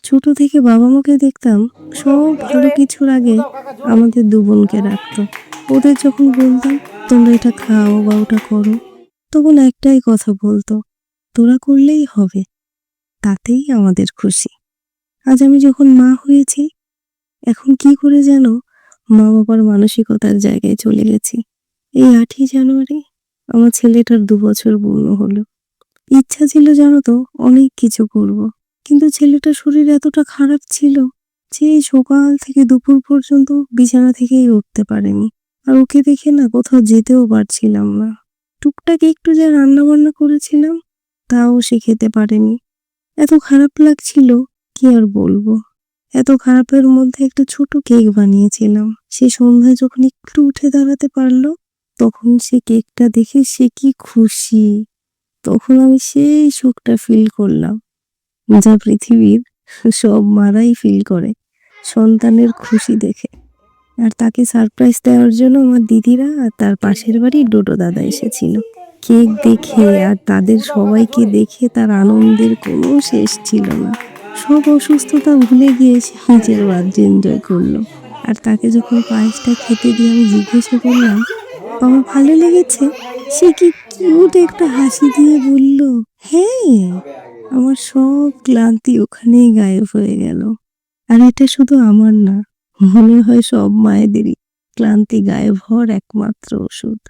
ছোট থেকে বাবা মাকে দেখতাম সব ভালো কিছুর আগে আমাদের দু বোনকে রাখতো। ওদের যখন বলতাম তোমরা এটা খাও বা ওটা করো, তখন একটাই কথা বলতো, তোরা করলেই হবে, তাতেই আমাদের খুশি। আজ আমি যখন মা হয়েছি, এখন কি করে যেন মা বাবার মানসিকতার জায়গায় চলে গেছি। এই 8ই জানুয়ারি আমার ছেলেটার 2 বছর পূর্ণ হলো। ইচ্ছা ছিল জানো তো অনেক কিছু করব, কিন্তু ছেলেটার শরীর এতটা খারাপ ছিল যে এই সকাল থেকে দুপুর পর্যন্ত বিছানা থেকেই উঠতে পারেনি। আর ওকে দেখে না কোথাও যেতেও পারছিলাম না। টুকটাক একটু যা রান্না বান্না করেছিলাম তাও সে খেতে পারেনি। এত খারাপ লাগছিল, কি আর বলবো। এত খারাপের মধ্যে একটা ছোট কেক বানিয়েছিলাম। সে সন্ধ্যায় যখন একটু উঠে দাঁড়াতে পারলো, তখন সে কেকটা দেখে সে কি খুশি। তখন আমি সেই সুখটা ফিল করলাম, যা পৃথিবীর সব মারাই ফিল করে সন্তানের খুশি দেখে। আর তাকে সারপ্রাইজ দেওয়ার জন্য আমার দিদিরা আর তার পাশের বাড়ির ডোডো দাদা এসেছিল। কেক দেখে আর তাদের সবাইকে দেখে তার আনন্দের কোনো শেষ ছিল না। সব অসুস্থতা ভুলে গিয়ে সে নিজের বার্থডে এনজয় করলো। আর তাকে যখন পায়েসটা খেতে দিয়ে আমি জিজ্ঞাসা করলাম, বাবা ভালো লেগেছে? সে কি কিউট একটা হাসি দিয়ে বলল, হ্যাঁ। আমার সব ক্লান্তি ওখানেই গায়েব হয়ে গেল। আর এটা শুধু আমার না, মনে হয় সব মায়েদেরই ক্লান্তি গায়েব হওয়ার একমাত্র ওষুধ।